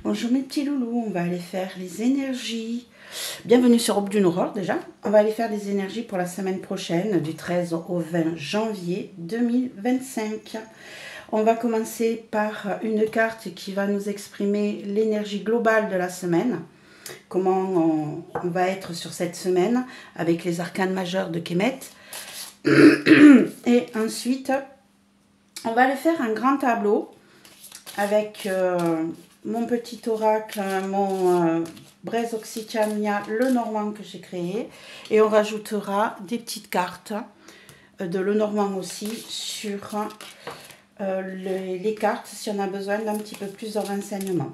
Bonjour mes petits loulous, on va aller faire les énergies. Bienvenue sur Aube d'une Aurore déjà. On va aller faire les énergies pour la semaine prochaine, du 13 au 20 janvier 2025. On va commencer par une carte qui va nous exprimer l'énergie globale de la semaine. Comment on va être sur cette semaine avec les arcanes majeurs de Kemet. Et ensuite, on va aller faire un grand tableau avec mon petit oracle, mon Braise Occitania, le Normand que j'ai créé. Et on rajoutera des petites cartes de le Normand aussi sur les cartes si on a besoin d'un petit peu plus de renseignements.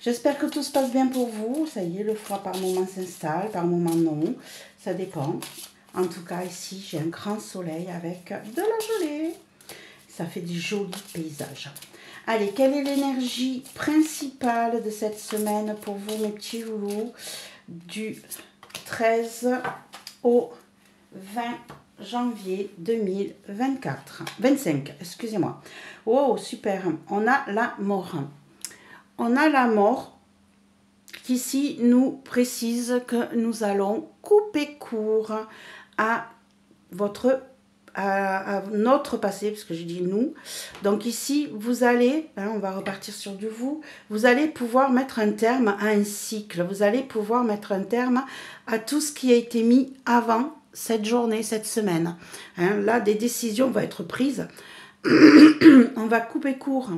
J'espère que tout se passe bien pour vous. Ça y est, le froid par moment s'installe, par moment non. Ça dépend. En tout cas, ici, j'ai un grand soleil avec de la gelée. Ça fait des jolis paysages. Allez, quelle est l'énergie principale de cette semaine pour vous, mes petits loulous, du 13 au 20 janvier 2024. 25, excusez-moi. Oh, super. On a la mort. On a la mort qui ici nous précise que nous allons couper court à notre passé, parce que je dis nous. Donc ici, vous allez, on va repartir sur du vous allez pouvoir mettre un terme à un cycle. Vous allez pouvoir mettre un terme à tout ce qui a été mis avant cette journée, cette semaine. Là, des décisions vont être prises. On va couper court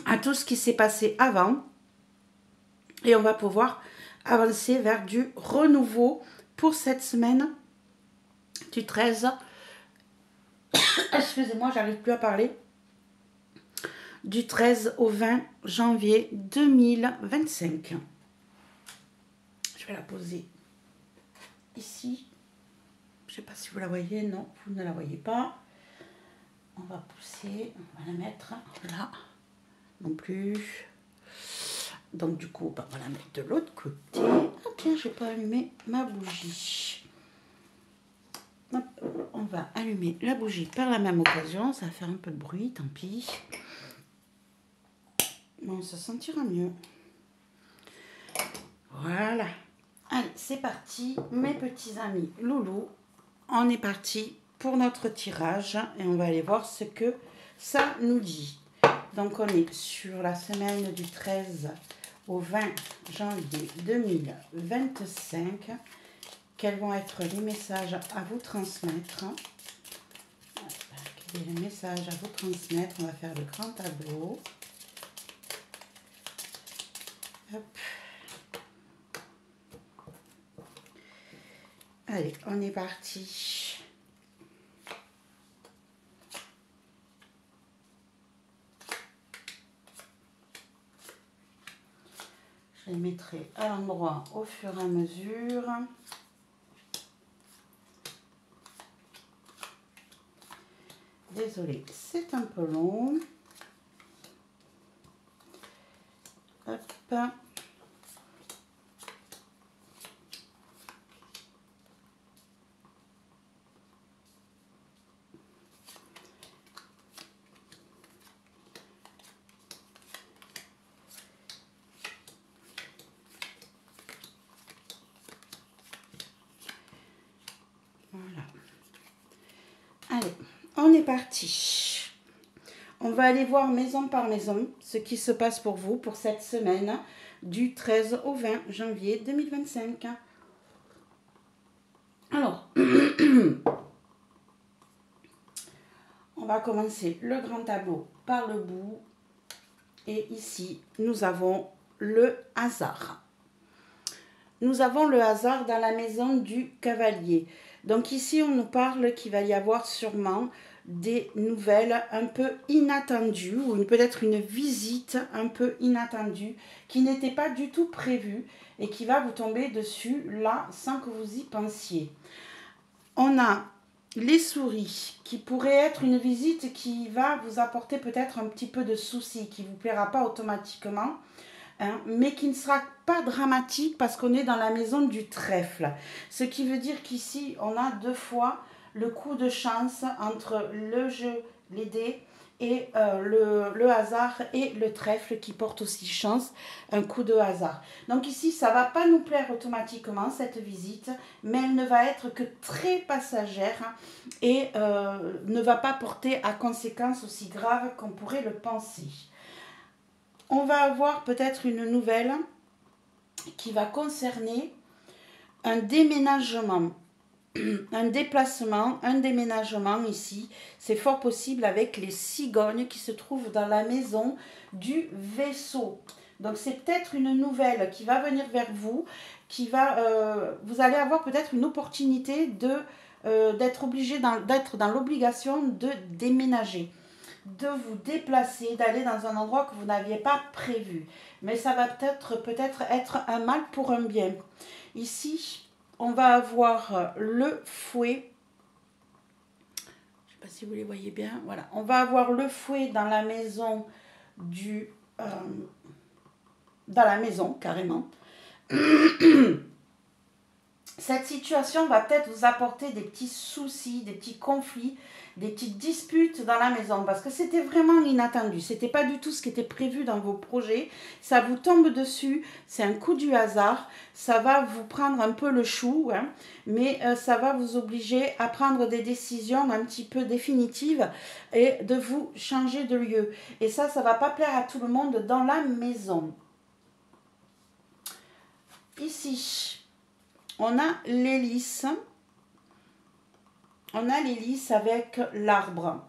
à tout ce qui s'est passé avant. Et on va pouvoir avancer vers du renouveau pour cette semaine du 13. Excusez-moi, j'arrive plus à parler. Du 13 au 20 janvier 2025. Je vais la poser ici. Je ne sais pas si vous la voyez. Non, vous ne la voyez pas. On va pousser. On va la mettre là. Non plus. Donc du coup, on va la mettre de l'autre côté. Ah tiens, je n'ai pas allumé ma bougie. Hop, on va allumer la bougie par la même occasion. Ça va faire un peu de bruit, tant pis. Bon, ça sentira mieux. Voilà. Allez, c'est parti, mes petits amis loulous. On est parti pour notre tirage et on va aller voir ce que ça nous dit. Donc, on est sur la semaine du 13 au 20 janvier 2025. Quels vont être les messages à vous transmettre? Quel est le message à vous transmettre? On va faire le grand tableau. Hop. Allez, on est parti. Je les mettrai à l'endroit au fur et à mesure. Désolée, c'est un peu long. Hop. Voilà. Allez, on est parti. On va aller voir maison par maison ce qui se passe pour vous pour cette semaine du 13 au 20 janvier 2025. Alors, on va commencer le grand tableau par le bout. Et ici, nous avons le hasard. Nous avons le hasard dans la maison du cavalier. Donc ici, on nous parle qu'il va y avoir sûrement des nouvelles un peu inattendues ou peut-être une visite un peu inattendue qui n'était pas du tout prévue et qui va vous tomber dessus là sans que vous y pensiez. On a les souris qui pourraient être une visite qui va vous apporter peut-être un petit peu de soucis, qui ne vous plaira pas automatiquement. Mais qui ne sera pas dramatique parce qu'on est dans la maison du trèfle. Ce qui veut dire qu'ici, on a deux fois le coup de chance entre le jeu, les dés et le hasard et le trèfle qui porte aussi chance, un coup de hasard. Donc ici, ça ne va pas nous plaire automatiquement cette visite, mais elle ne va être que très passagère et ne va pas porter à conséquences aussi graves qu'on pourrait le penser. On va avoir peut-être une nouvelle qui va concerner un déménagement. Un déplacement, un déménagement ici, c'est fort possible avec les cigognes qui se trouvent dans la maison du vaisseau. Donc c'est peut-être une nouvelle qui va venir vers vous, vous allez avoir peut-être une opportunité d'être obligé d'être dans l'obligation de déménager, de vous déplacer, d'aller dans un endroit que vous n'aviez pas prévu. Mais ça va peut-être être un mal pour un bien. Ici, on va avoir le fouet. Je ne sais pas si vous les voyez bien. Voilà. On va avoir le fouet dans la maison dans la maison, carrément. Cette situation va peut-être vous apporter des petits soucis, des petits conflits, des petites disputes dans la maison parce que c'était vraiment inattendu. C'était pas du tout ce qui était prévu dans vos projets. Ça vous tombe dessus, c'est un coup du hasard. Ça va vous prendre un peu le chou, hein, mais ça va vous obliger à prendre des décisions un petit peu définitives et de vous changer de lieu. Et ça va pas plaire à tout le monde dans la maison. Ici, on a l'hélice. On a l'hélice avec l'arbre.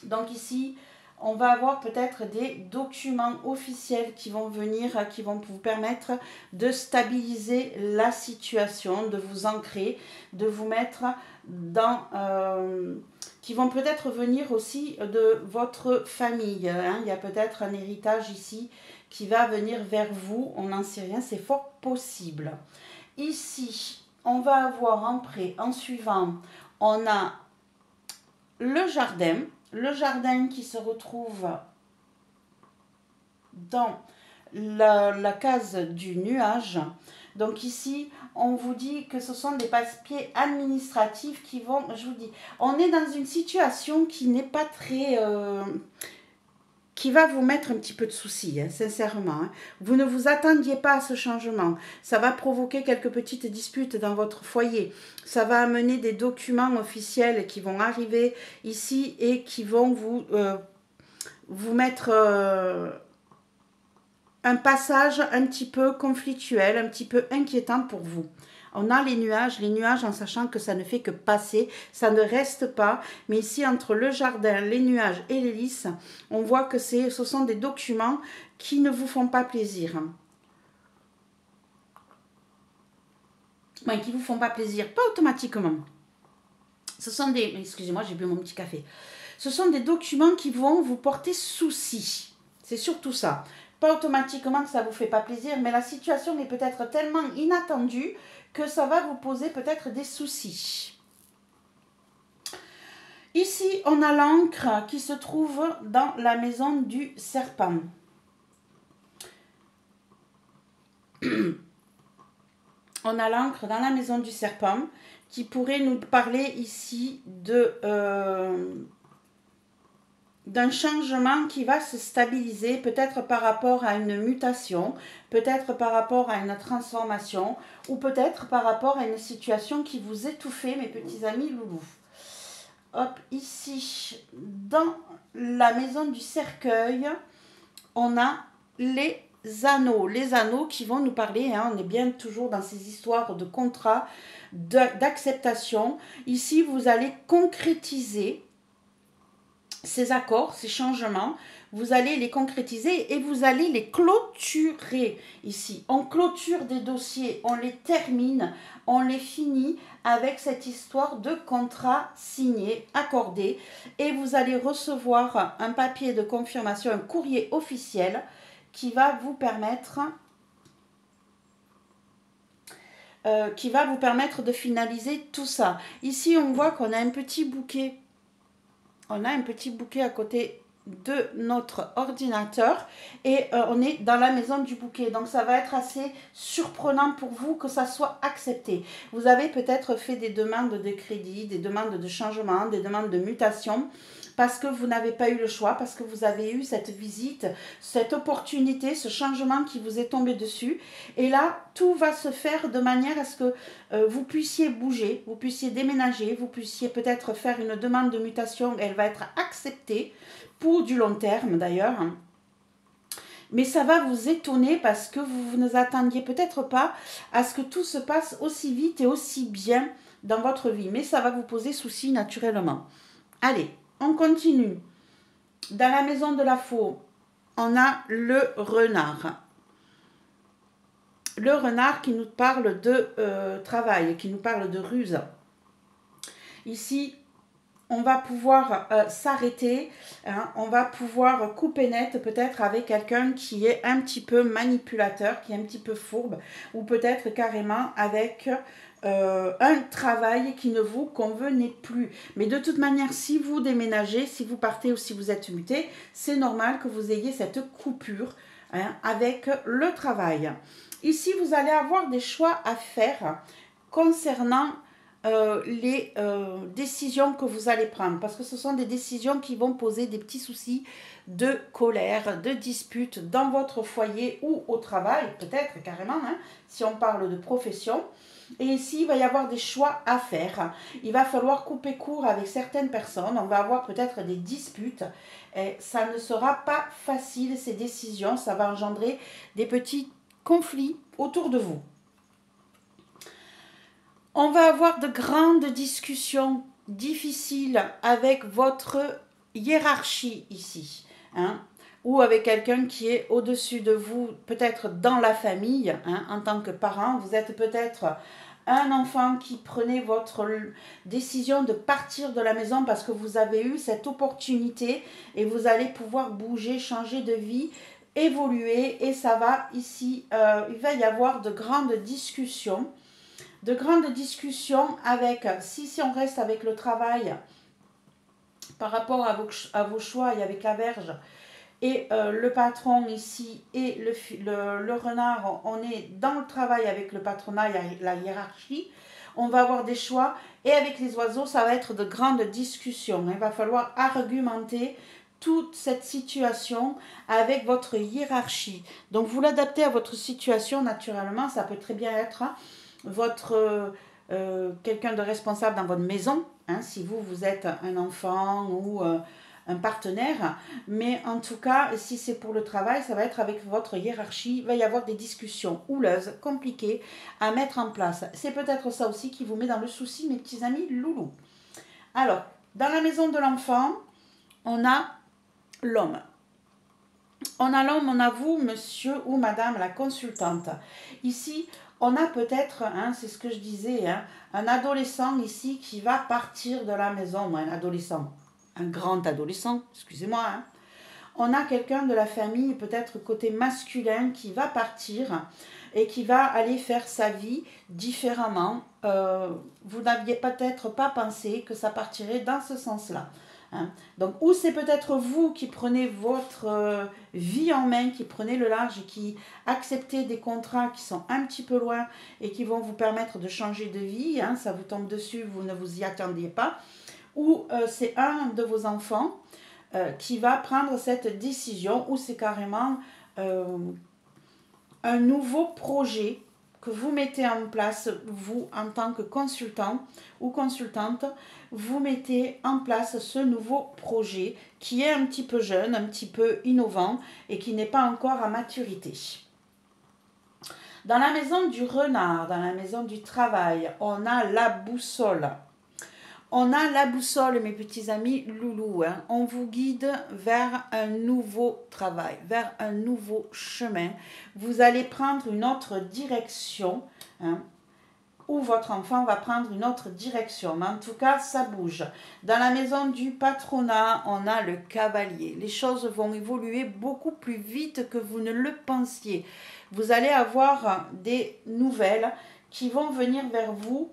Donc ici, on va avoir peut-être des documents officiels qui vont venir, qui vont vous permettre de stabiliser la situation, de vous ancrer, de vous mettre dans... qui vont peut-être venir aussi de votre famille. Hein. Il y a peut-être un héritage ici qui va venir vers vous. On n'en sait rien, c'est fort possible. Ici, on va avoir en suivant, on a le jardin qui se retrouve dans la case du nuage. Donc ici, on vous dit que ce sont des papiers administratifs qui vont, je vous dis, on est dans une situation qui n'est pas très... qui va vous mettre un petit peu de soucis, hein, sincèrement. Hein. Vous ne vous attendiez pas à ce changement. Ça va provoquer quelques petites disputes dans votre foyer. Ça va amener des documents officiels qui vont arriver ici et qui vont vous mettre un passage un petit peu conflictuel, un petit peu inquiétant pour vous. On a les nuages en sachant que ça ne fait que passer, ça ne reste pas. Mais ici, entre le jardin, les nuages et l'hélice, on voit que ce sont des documents qui ne vous font pas plaisir. Qui ne vous font pas plaisir, pas automatiquement. Ce sont des... Excusez-moi, j'ai bu mon petit café. Ce sont des documents qui vont vous porter souci. C'est surtout ça. Pas automatiquement que ça ne vous fait pas plaisir, mais la situation est peut-être tellement inattendue que ça va vous poser peut-être des soucis. Ici, on a l'encre qui se trouve dans la maison du serpent. On a l'encre dans la maison du serpent qui pourrait nous parler ici d'un changement qui va se stabiliser, peut-être par rapport à une mutation, peut-être par rapport à une transformation, ou peut-être par rapport à une situation qui vous étouffait, mes petits amis loulous. Hop, ici, dans la maison du cercueil, on a les anneaux qui vont nous parler, hein, on est bien toujours dans ces histoires de contrat, d'acceptation. Ici, vous allez concrétiser ces accords, ces changements, vous allez les concrétiser et vous allez les clôturer. Ici, on clôture des dossiers, on les termine, on les finit avec cette histoire de contrat signé, accordé, et vous allez recevoir un papier de confirmation, un courrier officiel qui va vous permettre de finaliser tout ça. Ici, on voit qu'on a un petit bouquet. On a un petit bouquet à côté de notre ordinateur et on est dans la maison du bouquet. Donc, ça va être assez surprenant pour vous que ça soit accepté. Vous avez peut-être fait des demandes de crédit, des demandes de changement, des demandes de mutation. parce que vous n'avez pas eu le choix, parce que vous avez eu cette visite, cette opportunité, ce changement qui vous est tombé dessus. Et là, tout va se faire de manière à ce que vous puissiez bouger, vous puissiez déménager, vous puissiez peut-être faire une demande de mutation, elle va être acceptée pour du long terme d'ailleurs. Mais ça va vous étonner parce que vous ne vous attendiez peut-être pas à ce que tout se passe aussi vite et aussi bien dans votre vie. Mais ça va vous poser souci naturellement. Allez, on continue. Dans la maison de la faux, on a le renard. Le renard qui nous parle de travail, qui nous parle de ruse. Ici, on va pouvoir s'arrêter, hein, on va pouvoir couper net peut-être avec quelqu'un qui est un petit peu manipulateur, qui est un petit peu fourbe, ou peut-être carrément avec un travail qui ne vous convenait plus. Mais de toute manière, si vous déménagez, si vous partez ou si vous êtes muté, c'est normal que vous ayez cette coupure, hein, avec le travail. Ici, vous allez avoir des choix à faire concernant les décisions que vous allez prendre, parce que ce sont des décisions qui vont poser des petits soucis de colère, de disputes dans votre foyer ou au travail, peut-être carrément, hein, si on parle de profession. Et ici, il va y avoir des choix à faire. Il va falloir couper court avec certaines personnes. On va avoir peut-être des disputes. Et ça ne sera pas facile, ces décisions. Ça va engendrer des petits conflits autour de vous. On va avoir de grandes discussions difficiles avec votre hiérarchie ici, hein, ou avec quelqu'un qui est au-dessus de vous, peut-être dans la famille, hein, en tant que parent. Vous êtes peut-être un enfant qui prenait votre décision de partir de la maison parce que vous avez eu cette opportunité et vous allez pouvoir bouger, changer de vie, évoluer, et ça va ici, il va y avoir de grandes discussions. De grandes discussions avec, si on reste avec le travail, par rapport à vos choix et avec la Vierge, et le patron ici, et le renard, on est dans le travail avec le patronat et la hiérarchie, on va avoir des choix, et avec les oiseaux, ça va être de grandes discussions. Il va falloir argumenter toute cette situation avec votre hiérarchie. Donc vous l'adaptez à votre situation naturellement, ça peut très bien être votre quelqu'un de responsable dans votre maison, hein, si vous êtes un enfant ou un partenaire, mais en tout cas, si c'est pour le travail, ça va être avec votre hiérarchie. Il va y avoir des discussions houleuses, compliquées à mettre en place. C'est peut-être ça aussi qui vous met dans le souci, mes petits amis loulous. Alors, dans la maison de l'enfant, on a l'homme. On a l'homme, on a vous, monsieur ou madame la consultante. Ici, on a peut-être, hein, c'est ce que je disais, hein, un adolescent ici qui va partir de la maison. Un adolescent, un grand adolescent, excusez-moi. Hein. On a quelqu'un de la famille, peut-être côté masculin, qui va partir et qui va aller faire sa vie différemment. Vous n'aviez peut-être pas pensé que ça partirait dans ce sens-là. Hein. Donc, ou c'est peut-être vous qui prenez votre vie en main, qui prenez le large et qui acceptez des contrats qui sont un petit peu loin et qui vont vous permettre de changer de vie. Hein. Ça vous tombe dessus, vous ne vous y attendiez pas. Ou c'est un de vos enfants qui va prendre cette décision, ou c'est carrément un nouveau projet que vous mettez en place, vous en tant que consultant ou consultante, vous mettez en place ce nouveau projet qui est un petit peu jeune, un petit peu innovant et qui n'est pas encore à maturité. Dans la maison du renard, dans la maison du travail, on a la boussole. On a la boussole, mes petits amis loulous. Hein. On vous guide vers un nouveau travail, vers un nouveau chemin. Vous allez prendre une autre direction, hein, ou votre enfant va prendre une autre direction. Mais en tout cas, ça bouge. Dans la maison du patronat, on a le cavalier. Les choses vont évoluer beaucoup plus vite que vous ne le pensiez. Vous allez avoir des nouvelles qui vont venir vers vous.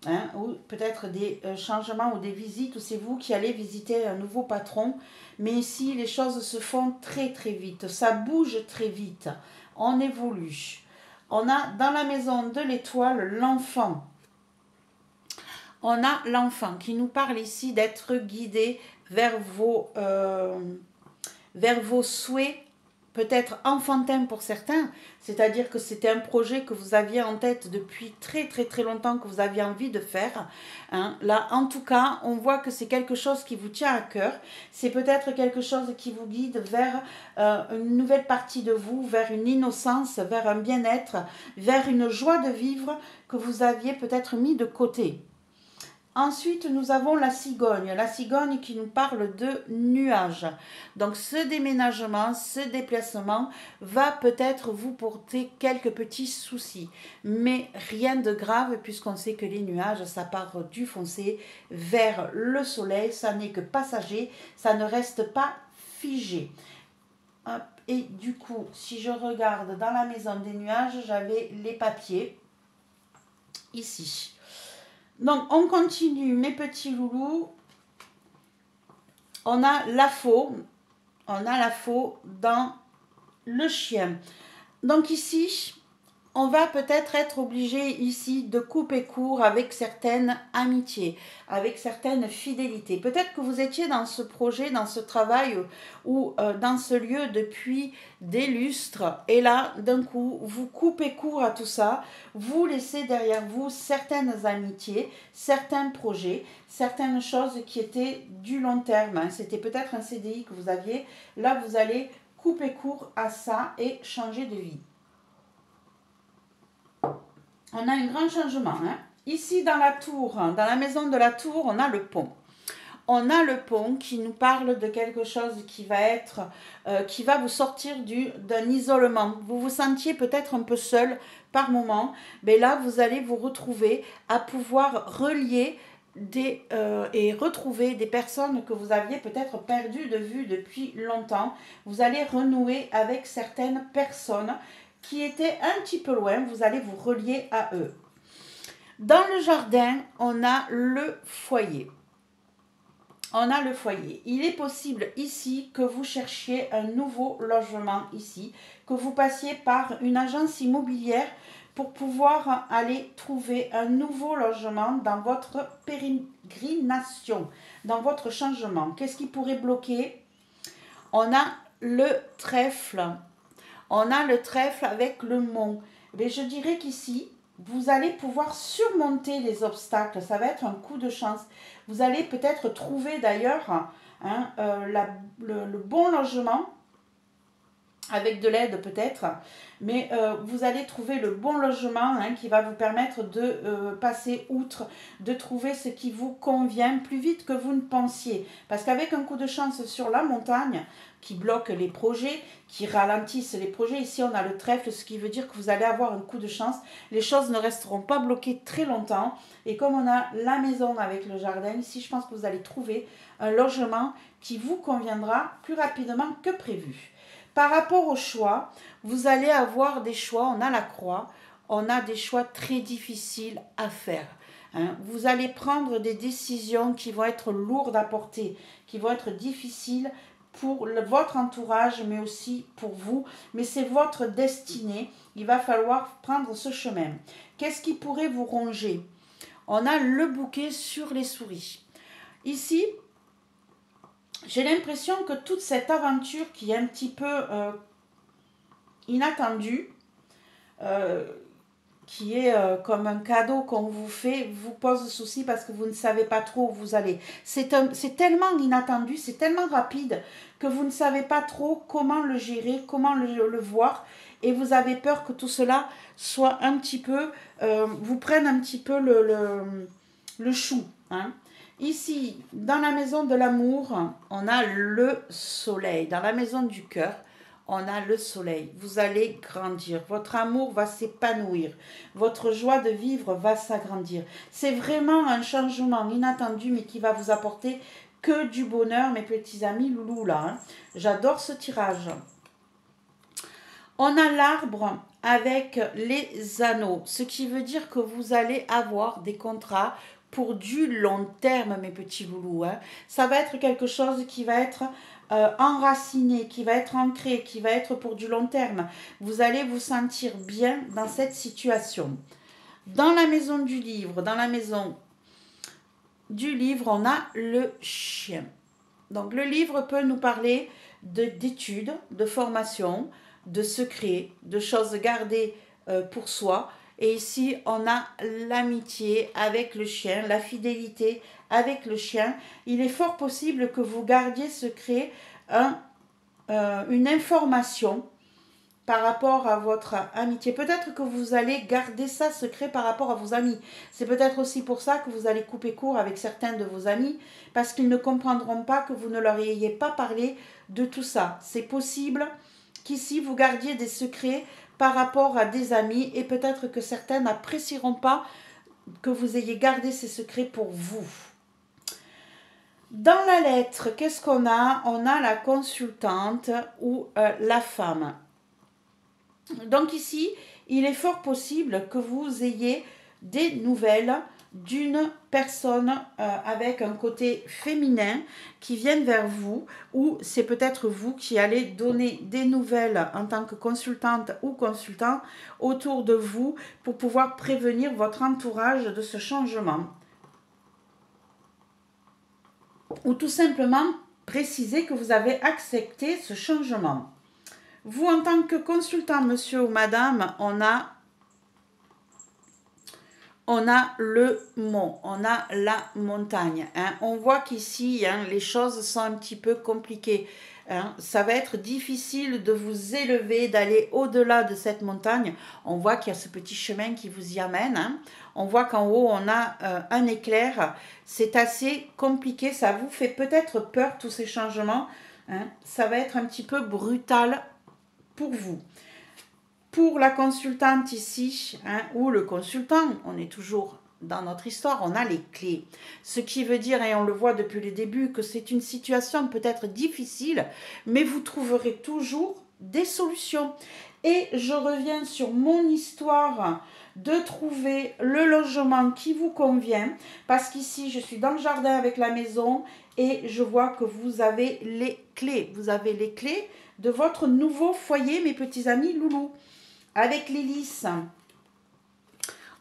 Hein, ou peut-être des changements ou des visites, ou c'est vous qui allez visiter un nouveau patron. Mais ici, les choses se font très très vite, ça bouge très vite, on évolue. On a dans la maison de l'étoile l'enfant. on a l'enfant qui nous parle ici d'être guidé vers vos souhaits, peut-être enfantins pour certains, c'est-à-dire que c'était un projet que vous aviez en tête depuis très très très longtemps, que vous aviez envie de faire. Hein. Là, en tout cas, on voit que c'est quelque chose qui vous tient à cœur, c'est peut-être quelque chose qui vous guide vers une nouvelle partie de vous, vers une innocence, vers un bien-être, vers une joie de vivre que vous aviez peut-être mis de côté. Ensuite, nous avons la cigogne qui nous parle de nuages. Donc, ce déménagement, ce déplacement va peut-être vous porter quelques petits soucis, mais rien de grave puisqu'on sait que les nuages, ça part du foncé vers le soleil, ça n'est que passager, ça ne reste pas figé. Hop. Et du coup, si je regarde dans la maison des nuages, j'avais les papiers ici. Donc, on continue, mes petits loulous. On a la faux. On a la faux dans le chien. Donc ici, on va peut-être être obligé ici de couper court avec certaines amitiés, avec certaines fidélités. Peut-être que vous étiez dans ce projet, dans ce travail ou dans ce lieu depuis des lustres. Et là, d'un coup, vous coupez court à tout ça. Vous laissez derrière vous certaines amitiés, certains projets, certaines choses qui étaient du long terme. Hein. C'était peut-être un CDI que vous aviez. Là, vous allez couper court à ça et changer de vie. On a un grand changement. Hein. Ici, dans la tour, dans la maison de la tour, on a le pont. On a le pont qui nous parle de quelque chose qui va vous sortir d'un isolement. Vous vous sentiez peut-être un peu seul par moment, mais là, vous allez vous retrouver à pouvoir relier et retrouver des personnes que vous aviez peut-être perdues de vue depuis longtemps. Vous allez renouer avec certaines personnes qui étaient un petit peu loin, vous allez vous relier à eux. Dans le jardin, on a le foyer. On a le foyer. Il est possible ici que vous cherchiez un nouveau logement ici, que vous passiez par une agence immobilière pour pouvoir aller trouver un nouveau logement dans votre pérégrination, dans votre changement. Qu'est-ce qui pourrait bloquer? On a le trèfle. On a le trèfle avec le mont. Mais je dirais qu'ici, vous allez pouvoir surmonter les obstacles. Ça va être un coup de chance. Vous allez peut-être trouver d'ailleurs le bon logement, avec de l'aide peut-être, mais vous allez trouver le bon logement qui va vous permettre de passer outre, de trouver ce qui vous convient plus vite que vous ne pensiez. Parce qu'avec un coup de chance sur la montagne, qui bloque les projets, qui ralentissent les projets, ici on a le trèfle, ce qui veut dire que vous allez avoir un coup de chance. Les choses ne resteront pas bloquées très longtemps. Et comme on a la maison avec le jardin, ici je pense que vous allez trouver un logement qui vous conviendra plus rapidement que prévu. Par rapport au choix, vous allez avoir des choix, on a la croix, on a des choix très difficiles à faire. Hein. Vous allez prendre des décisions qui vont être lourdes à porter, qui vont être difficiles pour votre entourage, mais aussi pour vous. Mais c'est votre destinée, il va falloir prendre ce chemin. Qu'est-ce qui pourrait vous ronger? On a le bouquet sur les souris. Ici, j'ai l'impression que toute cette aventure qui est un petit peu inattendue, qui est comme un cadeau qu'on vous fait, vous pose souci parce que vous ne savez pas trop où vous allez. C'est tellement inattendu, c'est tellement rapide que vous ne savez pas trop comment le gérer, comment le voir. Et vous avez peur que tout cela soit un petit peu, vous prenne un petit peu le chou. Hein. Ici, dans la maison de l'amour, on a le soleil. Dans la maison du cœur, on a le soleil. Vous allez grandir. Votre amour va s'épanouir. Votre joie de vivre va s'agrandir. C'est vraiment un changement inattendu, mais qui va vous apporter que du bonheur, mes petits amis loulous là. Hein. J'adore ce tirage. On a l'arbre avec les anneaux, ce qui veut dire que vous allez avoir des contrats pour du long terme, mes petits loulous. Hein. Ça va être quelque chose qui va être enraciné, qui va être ancré, qui va être pour du long terme. Vous allez vous sentir bien dans cette situation. Dans la maison du livre, dans la maison du livre, on a le chien. Donc le livre peut nous parler d'études, de formation, de secrets, de choses gardées pour soi. Et ici, on a l'amitié avec le chien, la fidélité avec le chien. Il est fort possible que vous gardiez secret une information par rapport à votre amitié. Peut-être que vous allez garder ça secret par rapport à vos amis. C'est peut-être aussi pour ça que vous allez couper court avec certains de vos amis, parce qu'ils ne comprendront pas que vous ne leur ayez pas parlé de tout ça. C'est possible qu'ici, vous gardiez des secrets par rapport à des amis, et peut-être que certains n'apprécieront pas que vous ayez gardé ces secrets pour vous. Dans la lettre, qu'est-ce qu'on a? On a la consultante ou la femme. Donc ici, il est fort possible que vous ayez des nouvelles d'une personne avec un côté féminin qui vienne vers vous, ou c'est peut-être vous qui allez donner des nouvelles en tant que consultante ou consultant autour de vous pour pouvoir prévenir votre entourage de ce changement. Ou tout simplement préciser que vous avez accepté ce changement. Vous, en tant que consultant, monsieur ou madame, on a le mont, on a la montagne. Hein. On voit qu'ici, les choses sont un petit peu compliquées. Hein. Ça va être difficile de vous élever, d'aller au-delà de cette montagne. On voit qu'il y a ce petit chemin qui vous y amène. Hein. On voit qu'en haut, on a un éclair. C'est assez compliqué. Ça vous fait peut-être peur, tous ces changements. Hein. Ça va être un petit peu brutal pour vous. Pour la consultante ici, ou le consultant, on est toujours dans notre histoire, on a les clés. Ce qui veut dire, et on le voit depuis le début, que c'est une situation peut-être difficile, mais vous trouverez toujours des solutions. Et je reviens sur mon histoire de trouver le logement qui vous convient, parce qu'ici, je suis dans le jardin avec la maison et je vois que vous avez les clés. Vous avez les clés de votre nouveau foyer, mes petits amis loulous. Avec l'hélice,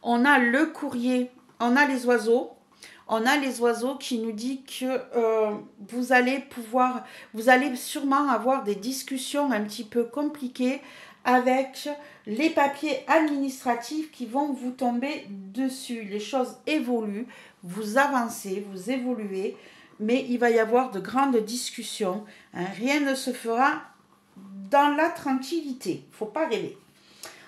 on a le courrier, on a les oiseaux. On a les oiseaux qui nous disent que vous allez sûrement avoir des discussions un petit peu compliquées avec les papiers administratifs qui vont vous tomber dessus. Les choses évoluent, vous avancez, vous évoluez, mais il va y avoir de grandes discussions. Hein. Rien ne se fera dans la tranquillité, il ne faut pas rêver.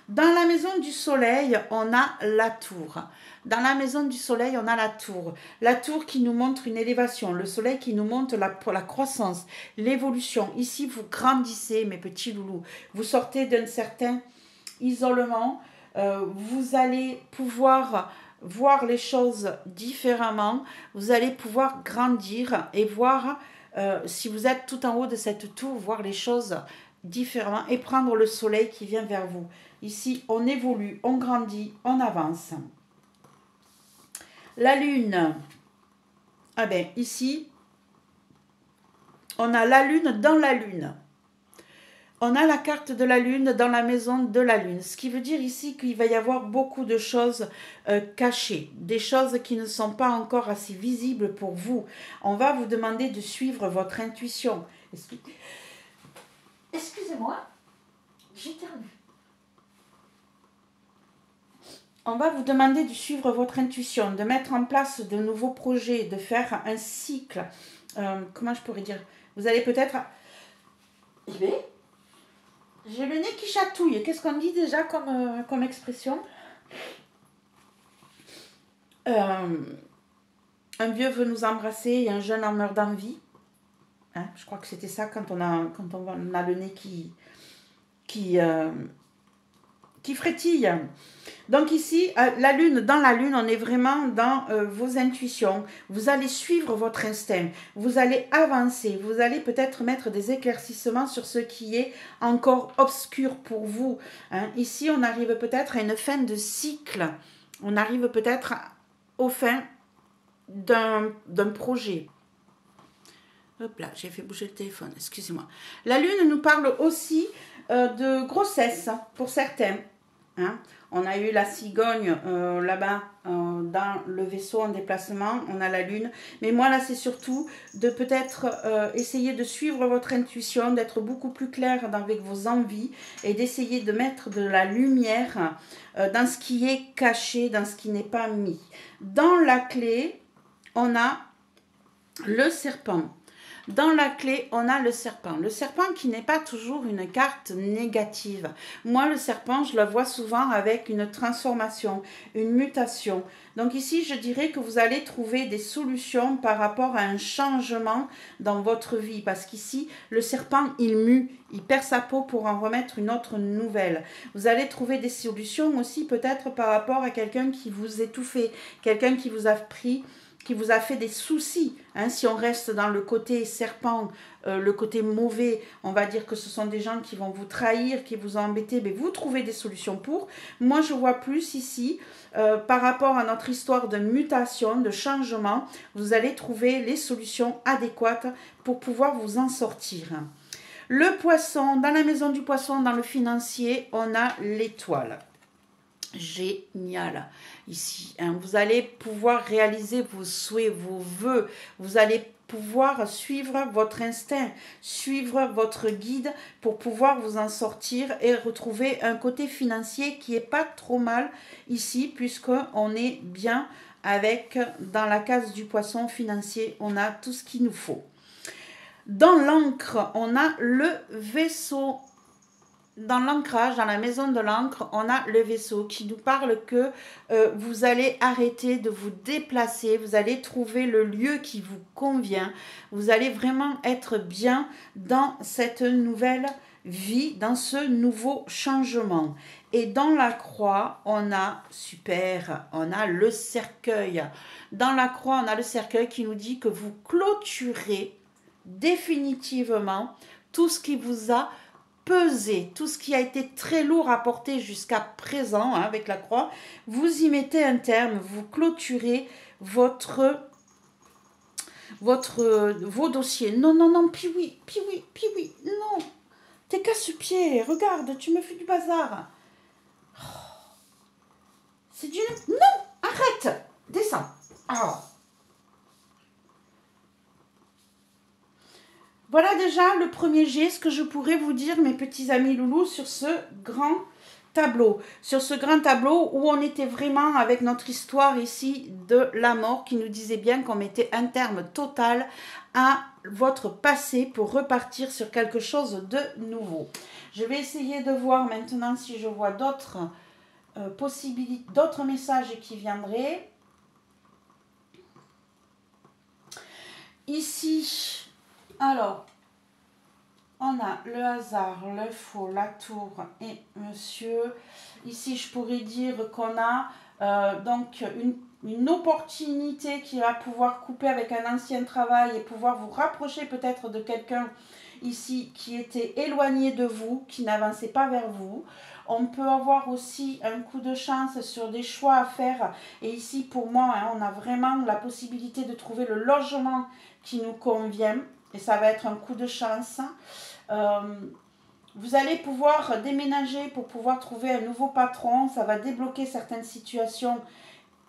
Dans la maison du soleil, on a la tour. Dans la maison du soleil, on a la tour. La tour qui nous montre une élévation. Le soleil qui nous montre la croissance, l'évolution. Ici, vous grandissez, mes petits loulous. Vous sortez d'un certain isolement. Vous allez pouvoir voir les choses différemment. Vous allez pouvoir grandir et voir, si vous êtes tout en haut de cette tour, voir les choses différemment et prendre le soleil qui vient vers vous. Ici, on évolue, on grandit, on avance. La lune. Ah ben, ici, on a la lune dans la lune. On a la carte de la lune dans la maison de la lune. Ce qui veut dire ici qu'il va y avoir beaucoup de choses cachées. Des choses qui ne sont pas encore assez visibles pour vous. On va vous demander de suivre votre intuition. Excusez-moi, j'éternue. On va vous demander de suivre votre intuition, de mettre en place de nouveaux projets, de faire un cycle. Comment je pourrais dire? Vous allez peut-être... J'ai le nez qui chatouille. Qu'est-ce qu'on dit déjà comme expression? Un vieux veut nous embrasser et un jeune en meurt d'envie. Hein, je crois que c'était ça quand on a le nez qui frétille. Donc ici, la lune, dans la lune, on est vraiment dans vos intuitions. Vous allez suivre votre instinct. Vous allez avancer. Vous allez peut-être mettre des éclaircissements sur ce qui est encore obscur pour vous. Hein. Ici, on arrive peut-être à une fin de cycle. On arrive peut-être au fin d'un projet. Hop là, j'ai fait bouger le téléphone, excusez-moi. La lune nous parle aussi de grossesse pour certains. Hein. On a eu la cigogne là-bas dans le vaisseau en déplacement. On a la lune. Mais moi, là, c'est surtout de peut-être essayer de suivre votre intuition, d'être beaucoup plus clair avec vos envies et d'essayer de mettre de la lumière dans ce qui est caché, dans ce qui n'est pas mis. Dans la clé, on a le serpent. Dans la clé, on a le serpent. Le serpent qui n'est pas toujours une carte négative. Moi, le serpent, je le vois souvent avec une transformation, une mutation. Donc ici, je dirais que vous allez trouver des solutions par rapport à un changement dans votre vie. Parce qu'ici, le serpent, il mue, il perd sa peau pour en remettre une autre nouvelle. Vous allez trouver des solutions aussi peut-être par rapport à quelqu'un qui vous étouffait, quelqu'un qui vous a pris, qui vous a fait des soucis. Hein, si on reste dans le côté serpent, le côté mauvais, on va dire que ce sont des gens qui vont vous trahir, qui vous ont embêté, mais vous trouvez des solutions pour. Moi, je vois plus ici, par rapport à notre histoire de mutation, de changement, vous allez trouver les solutions adéquates pour pouvoir vous en sortir. Le poisson, dans la maison du poisson, dans le financier, on a l'étoile. Génial ici, hein. Vous allez pouvoir réaliser vos souhaits, vos vœux, vous allez pouvoir suivre votre instinct, suivre votre guide pour pouvoir vous en sortir et retrouver un côté financier qui est pas trop mal ici, puisqu'on est bien avec, dans la case du poisson financier, on a tout ce qu'il nous faut. Dans l'encre, on a le vaisseau. Dans l'ancrage, dans la maison de l'encre, on a le vaisseau qui nous parle que vous allez arrêter de vous déplacer, vous allez trouver le lieu qui vous convient, vous allez vraiment être bien dans cette nouvelle vie, dans ce nouveau changement. Et dans la croix, on a, super, on a le cercueil. Dans la croix, on a le cercueil qui nous dit que vous clôturez définitivement tout ce qui vous a pesé, tout ce qui a été très lourd à porter jusqu'à présent, hein, avec la croix, vous y mettez un terme, vous clôturez vos dossiers. Non, non, non, puis oui, non, t'es casse-pied, regarde, tu me fais du bazar. Oh, c'est du... Non, arrête, descends. Oh. Voilà déjà le premier jet, ce que je pourrais vous dire, mes petits amis loulous, sur ce grand tableau. Sur ce grand tableau où on était vraiment avec notre histoire ici de la mort, qui nous disait bien qu'on mettait un terme total à votre passé pour repartir sur quelque chose de nouveau. Je vais essayer de voir maintenant si je vois d'autres possibilités, d'autres messages qui viendraient. Ici... Alors, on a le hasard, le faux, la tour et monsieur. Ici, je pourrais dire qu'on a donc une opportunité qui va pouvoir couper avec un ancien travail et pouvoir vous rapprocher peut-être de quelqu'un ici qui était éloigné de vous, qui n'avançait pas vers vous. On peut avoir aussi un coup de chance sur des choix à faire. Et ici, pour moi, hein, on a vraiment la possibilité de trouver le logement qui nous convient. Et ça va être un coup de chance. Vous allez pouvoir déménager pour pouvoir trouver un nouveau patron. Ça va débloquer certaines situations.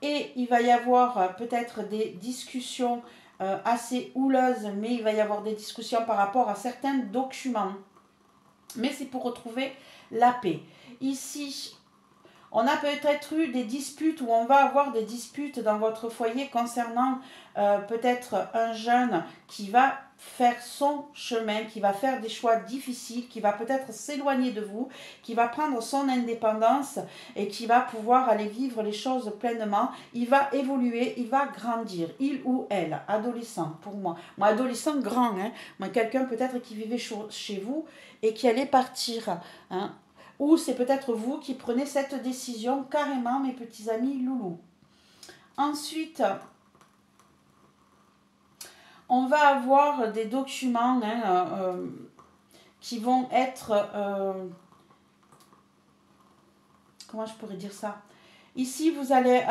Et il va y avoir peut-être des discussions assez houleuses. Mais il va y avoir des discussions par rapport à certains documents. Mais c'est pour retrouver la paix. Ici, on a peut-être eu des disputes ou on va avoir des disputes dans votre foyer concernant peut-être un jeune qui va faire son chemin, qui va faire des choix difficiles, qui va peut-être s'éloigner de vous, qui va prendre son indépendance et qui va pouvoir aller vivre les choses pleinement. Il va évoluer, il va grandir, il ou elle, adolescent pour moi. Moi, adolescent grand, hein. Moi, quelqu'un peut-être qui vivait chez vous et qui allait partir, hein. Ou c'est peut-être vous qui prenez cette décision carrément, mes petits amis loulous. Ensuite, on va avoir des documents hein, qui vont être... comment je pourrais dire ça ? Ici, vous allez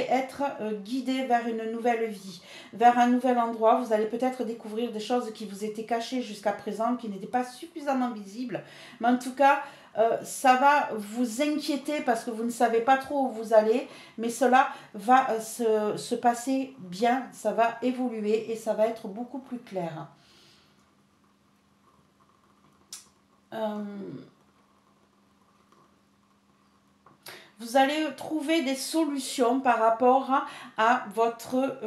être guidé vers une nouvelle vie, vers un nouvel endroit. Vous allez peut-être découvrir des choses qui vous étaient cachées jusqu'à présent, qui n'étaient pas suffisamment visibles. Mais en tout cas, ça va vous inquiéter parce que vous ne savez pas trop où vous allez, mais cela va se passer bien, ça va évoluer et ça va être beaucoup plus clair. Vous allez trouver des solutions par rapport à votre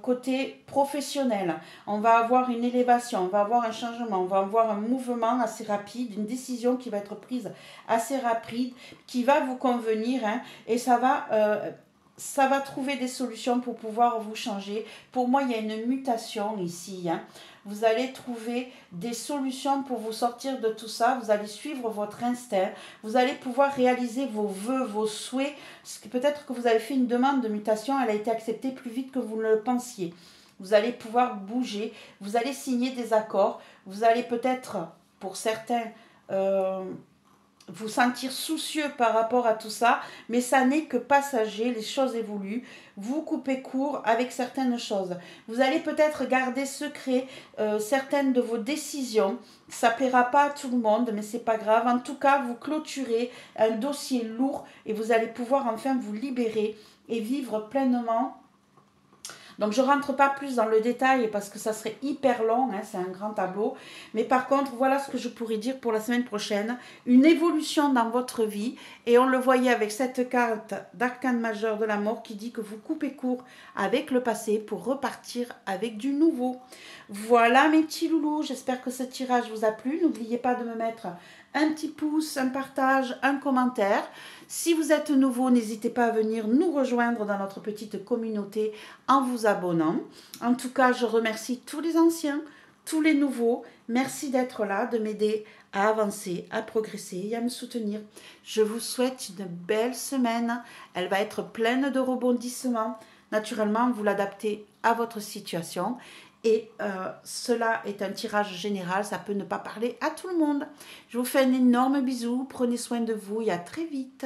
côté professionnel. On va avoir une élévation, on va avoir un changement, on va avoir un mouvement assez rapide, une décision qui va être prise assez rapide, qui va vous convenir, hein, et ça va trouver des solutions pour pouvoir vous changer. Pour moi, il y a une mutation ici, hein. Vous allez trouver des solutions pour vous sortir de tout ça. Vous allez suivre votre instinct. Vous allez pouvoir réaliser vos vœux, vos souhaits. Peut-être que vous avez fait une demande de mutation, elle a été acceptée plus vite que vous ne le pensiez. Vous allez pouvoir bouger. Vous allez signer des accords. Vous allez peut-être, pour certains, vous sentir soucieux par rapport à tout ça, mais ça n'est que passager, les choses évoluent, vous coupez court avec certaines choses. Vous allez peut-être garder secret certaines de vos décisions, ça ne plaira pas à tout le monde, mais c'est pas grave. En tout cas, vous clôturez un dossier lourd et vous allez pouvoir enfin vous libérer et vivre pleinement. Donc, je ne rentre pas plus dans le détail parce que ça serait hyper long, hein, c'est un grand tableau. Mais par contre, voilà ce que je pourrais dire pour la semaine prochaine. Une évolution dans votre vie. Et on le voyait avec cette carte d'arcane majeur de la mort qui dit que vous coupez court avec le passé pour repartir avec du nouveau. Voilà mes petits loulous, j'espère que ce tirage vous a plu. N'oubliez pas de me mettre un petit pouce, un partage, un commentaire. Si vous êtes nouveau, n'hésitez pas à venir nous rejoindre dans notre petite communauté en vous abonnant. En tout cas, je remercie tous les anciens, tous les nouveaux. Merci d'être là, de m'aider à avancer, à progresser et à me soutenir. Je vous souhaite une belle semaine. Elle va être pleine de rebondissements. Naturellement, vous l'adaptez à votre situation. Et cela est un tirage général, ça peut ne pas parler à tout le monde. Je vous fais un énorme bisou, prenez soin de vous et à très vite.